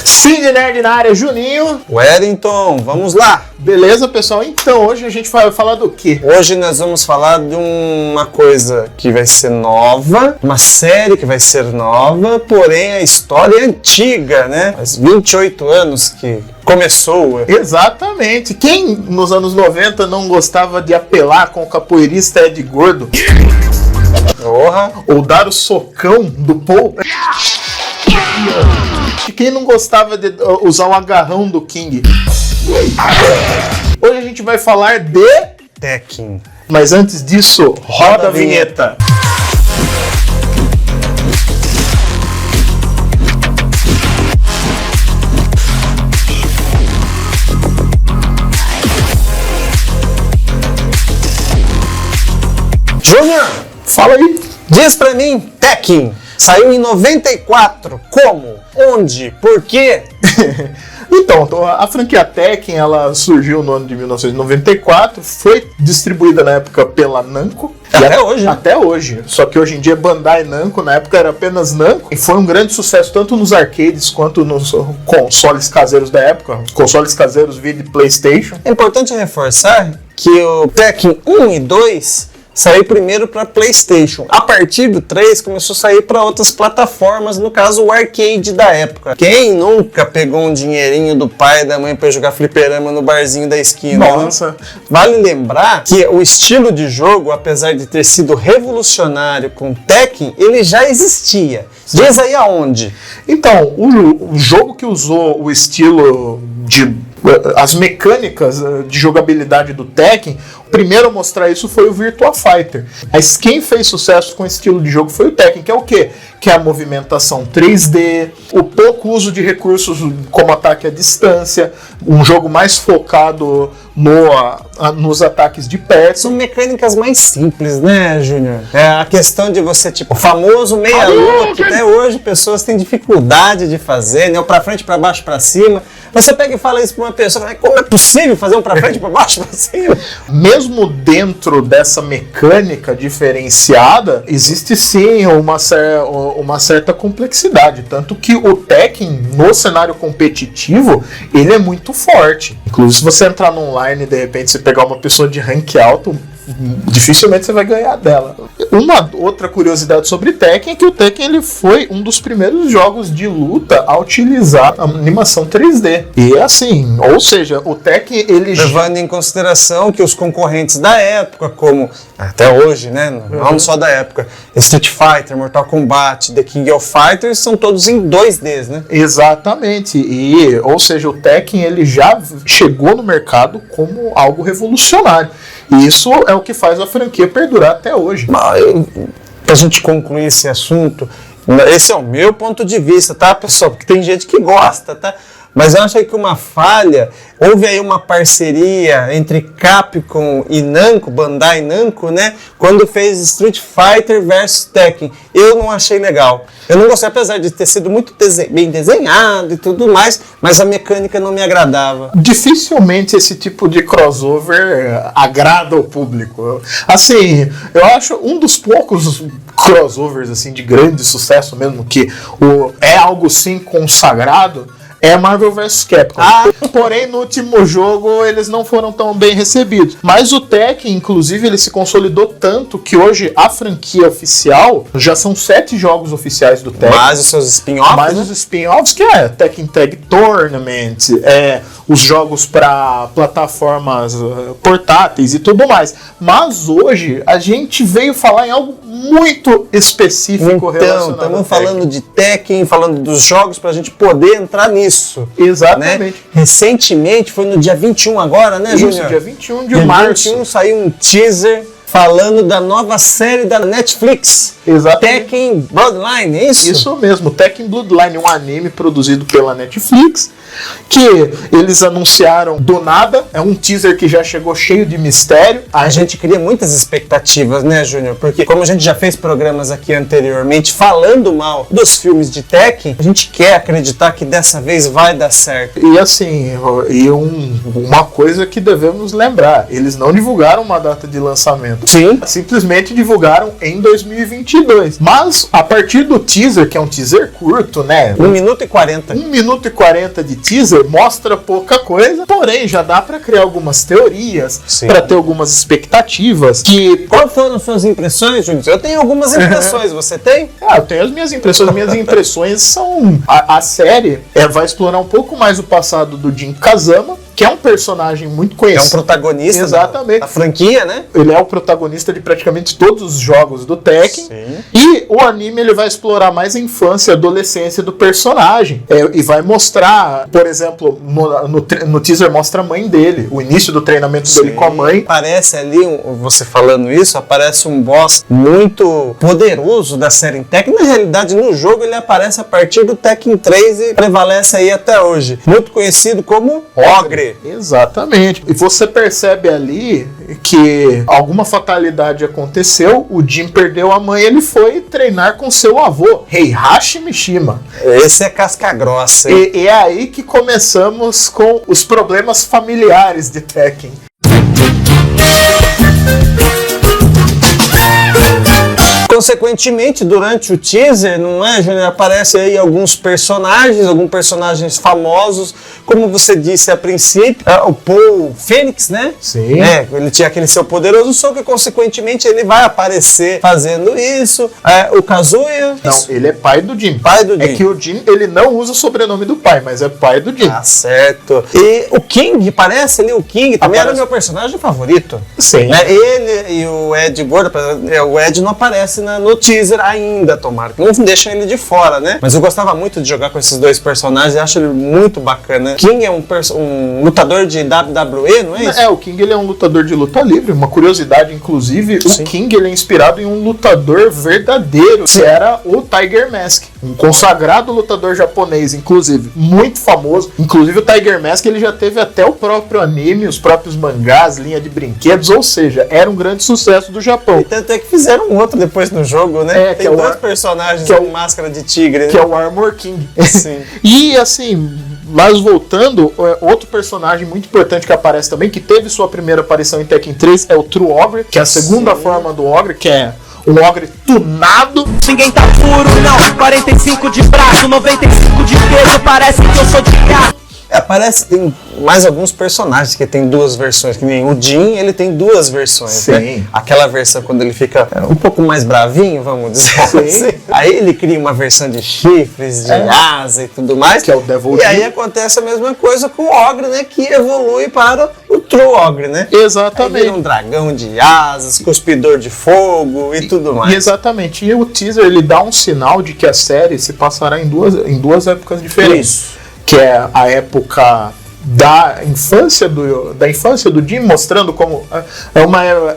Cine Nerd na área, Juninho. Wellington, vamos lá. Beleza, pessoal? Então, hoje a gente vai falar do quê? Hoje nós vamos falar de uma coisa que vai ser nova, uma série que vai ser nova, porém a história é antiga, né? Faz 28 anos que começou. Exatamente. Quem nos anos 90 não gostava de apelar com o capoeirista Ed Gordo? Porra. Ou dar o socão do Paul? Quem não gostava de usar o agarrão do King? Hoje a gente vai falar de Tekken. Mas antes disso, roda a vinheta. Júnior, Fala aí. diz pra mim, Tekken saiu em 94. Como? Onde? Por quê? Então, a franquia Tekken, ela surgiu no ano de 1994, foi distribuída na época pela Namco. Até hoje, né? Até hoje. Só que hoje em dia é Bandai Namco, na época era apenas Namco. E foi um grande sucesso tanto nos arcades quanto nos consoles caseiros da época. Consoles caseiros via de PlayStation. É importante reforçar que o Tekken 1 e 2 saiu primeiro para PlayStation. A partir do 3 começou a sair para outras plataformas, no caso o arcade da época. Quem nunca pegou um dinheirinho do pai e da mãe para jogar fliperama no barzinho da esquina? Nossa. Né? Vale lembrar que o estilo de jogo, apesar de ter sido revolucionário com Tekken, ele já existia. Diz aí aonde? Então, o jogo que usou o estilo as mecânicas de jogabilidade do Tekken, o primeiro a mostrar isso foi o Virtua Fighter. Mas quem fez sucesso com esse estilo de jogo foi o Tekken, que é o quê? Que é a movimentação 3D, o pouco uso de recursos como ataque à distância, um jogo mais focado nos ataques de perto. São mecânicas mais simples, né, Júnior? É a questão de você, tipo, o famoso meia-lua, que até hoje pessoas têm dificuldade de fazer, né? O pra frente, pra baixo, pra cima. Você pega e fala isso pra uma pessoa, como é possível fazer um pra frente, pra baixo, pra cima? Mesmo dentro dessa mecânica diferenciada, existe sim uma certa complexidade. Tanto que o Tekken, no cenário competitivo, ele é muito forte. Inclusive, se você entrar no online e de repente você pegar uma pessoa de rank alto, dificilmente você vai ganhar dela. Uma outra curiosidade sobre Tekken é que o Tekken ele foi um dos primeiros jogos de luta a utilizar a animação 3D. E assim, ou seja, o Tekken ele levando em consideração que os concorrentes da época, como até hoje, né, não só da época, Street Fighter, Mortal Kombat, The King of Fighters, são todos em 2Ds, né? Exatamente. E, ou seja, o Tekken ele já chegou no mercado como algo revolucionário. E isso é o que faz a franquia perdurar até hoje. Pra gente concluir esse assunto, esse é o meu ponto de vista, tá, pessoal? Porque tem gente que gosta, tá? Mas eu acho que uma falha, houve aí uma parceria entre Capcom e Namco, Bandai Namco, né? Quando fez Street Fighter vs Tekken. Eu não achei legal. Eu não gostei, apesar de ter sido muito bem desenhado e tudo mais, mas a mecânica não me agradava. Dificilmente esse tipo de crossover agrada o público. Assim, eu acho um dos poucos crossovers assim, de grande sucesso mesmo, que é algo sim consagrado, é Marvel vs Capcom. Porém, no último jogo, eles não foram tão bem recebidos. Mas o Tekken, inclusive, ele se consolidou tanto que hoje a franquia oficial, já são 7 jogos oficiais do Tekken. Mais os seus spin-offs, mais os spin-offs, que é Tekken Tag Tournament, os jogos para plataformas portáteis e tudo mais. Mas hoje, a gente veio falar em algo muito específico relacionado. Então, estamos falando de Tekken, falando dos jogos para a gente poder entrar nisso. Exatamente. Né? Recentemente, foi no dia 21 agora, né, Júnior? Isso, dia 21 de março. Dia 21 saiu um teaser falando da nova série da Netflix. Exatamente. Tekken Bloodline, é isso? Isso mesmo, Tekken Bloodline, um anime produzido pela Netflix, que eles anunciaram do nada, é um teaser que já chegou cheio de mistério. A gente cria muitas expectativas, né, Júnior? Porque como a gente já fez programas aqui anteriormente falando mal dos filmes de Tekken, a gente quer acreditar que dessa vez vai dar certo. E assim, uma coisa que devemos lembrar, eles não divulgaram uma data de lançamento. Sim. Simplesmente divulgaram em 2022. Mas, a partir do teaser, que é um teaser curto, né? 1 minuto e 40. 1 minuto e 40 de teaser mostra pouca coisa, porém já dá pra criar algumas teorias, pra ter algumas expectativas. Qual foram as suas impressões, Júnior? Eu tenho algumas impressões, você tem? Eu tenho as minhas impressões. Minhas impressões são... A série vai explorar um pouco mais o passado do Jin Kazama, que é um personagem muito conhecido. É um protagonista Exatamente. Da franquia, né? Ele é o protagonista de praticamente todos os jogos do Tekken. Sim. E o anime ele vai explorar mais a infância e adolescência do personagem. E vai mostrar, por exemplo, no teaser mostra a mãe dele, o início do treinamento dele com a mãe. Aparece ali, você falando isso, aparece um boss muito poderoso da série Tekken. Na realidade, no jogo ele aparece a partir do Tekken 3 e prevalece aí até hoje. Muito conhecido como Ogre. Exatamente. E você percebe ali que alguma fatalidade aconteceu, o Jin perdeu a mãe, ele foi treinar com seu avô, Heihachi Mishima. Esse é casca grossa, hein? E é aí que começamos com os problemas familiares de Tekken. Consequentemente, durante o teaser, não é, Júnior? Aparece aí alguns personagens famosos, como você disse a princípio, o Paul Phoenix, né? Sim. Ele tinha aquele seu poderoso soco e, consequentemente, ele vai aparecer fazendo isso. O Kazuya... Não, ele é pai do Jin. Pai do Jin. É que o Jin, ele não usa o sobrenome do pai, mas é pai do Jin. Ah, certo. E o King, parece ali, o King também era o meu personagem favorito. Sim. Ele e o Ed Gordo, o Ed não aparece no teaser ainda, tomara que não deixam ele de fora, né? Mas eu gostava muito de jogar com esses dois personagens e acho ele muito bacana. King é um lutador de WWE, não é isso? O King ele é um lutador de luta livre. Uma curiosidade, inclusive, Sim. O King ele é inspirado em um lutador verdadeiro, Sim. que era o Tiger Mask, um consagrado lutador japonês, inclusive, muito famoso. Inclusive o Tiger Mask ele já teve até o próprio anime, os próprios mangás, linha de brinquedos, ou seja, era um grande sucesso do Japão. E tanto é que fizeram um outro depois no jogo, né? Tem dois personagens com máscara de tigre, né? Que é o Armor King. Sim. E assim, mas voltando, outro personagem muito importante que aparece também, que teve sua primeira aparição em Tekken 3, é o True Ogre, que é a segunda forma do Ogre, que é um Ogre tunado. Ninguém tá puro não, 45 de braço, 95 de peso, parece que eu sou de gato. Parece que tem mais alguns personagens que tem duas versões, que nem o Jin, ele tem duas versões. Sim. Né? Aquela versão quando ele fica um pouco mais bravinho, vamos dizer Sim. assim. Aí ele cria uma versão de chifres, de asa e tudo mais. Que é o Devil E aí acontece a mesma coisa com o Ogre, né? Que evolui para o True Ogre, né? Exatamente. Aí vira um dragão de asas, cuspidor de fogo e tudo mais. Exatamente. E o teaser ele dá um sinal de que a série se passará em duas épocas diferentes. Isso. Que é a época da infância do Jin, mostrando como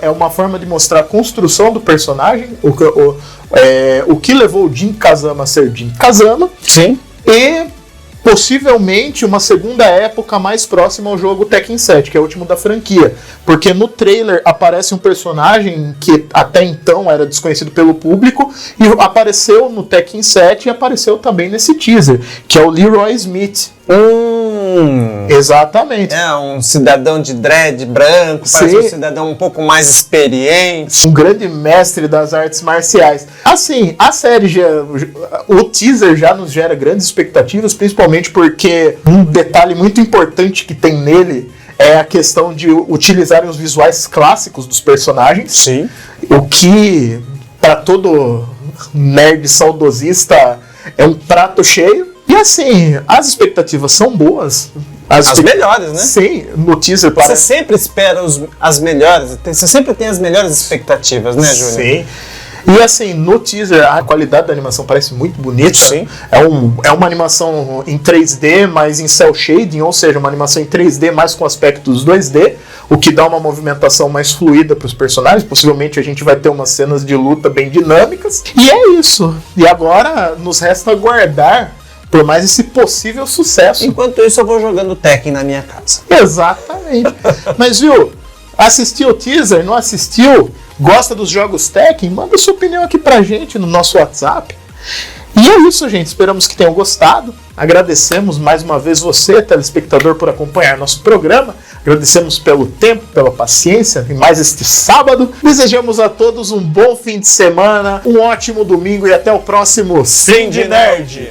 é uma forma de mostrar a construção do personagem, o que levou o Jin Kazama a ser Jin Kazama. Sim. E possivelmente uma segunda época mais próxima ao jogo Tekken 7, que é o último da franquia. Porque no trailer aparece um personagem que até então era desconhecido pelo público e apareceu no Tekken 7 e apareceu também nesse teaser, que é o Leroy Smith. Exatamente. É um cidadão de dread branco, parece um cidadão um pouco mais experiente. Um grande mestre das artes marciais. Assim, a série o teaser já nos gera grandes expectativas, principalmente porque um detalhe muito importante que tem nele é a questão de utilizarem os visuais clássicos dos personagens. Sim. O que, para todo nerd saudosista, é um prato cheio. E assim, as expectativas são boas. As melhores, né? Sim, no teaser parece... Você sempre espera as melhores, você sempre tem as melhores expectativas, né, Júnior? Sim. E assim, no teaser, a qualidade da animação parece muito bonita. Sim. É uma animação em 3D, mas em cel shading, ou seja, uma animação em 3D, mais com aspectos 2D, o que dá uma movimentação mais fluida para os personagens. Possivelmente a gente vai ter umas cenas de luta bem dinâmicas. E é isso. E agora nos resta aguardar por mais esse possível sucesso. Enquanto isso, eu vou jogando Tekken na minha casa. Exatamente. Mas viu, assistiu o teaser, não assistiu? Gosta dos jogos Tekken? Manda sua opinião aqui pra gente no nosso WhatsApp. E é isso, gente. Esperamos que tenham gostado. Agradecemos mais uma vez você, telespectador, por acompanhar nosso programa. Agradecemos pelo tempo, pela paciência em mais este sábado. Desejamos a todos um bom fim de semana, um ótimo domingo e até o próximo Sim de Nerd.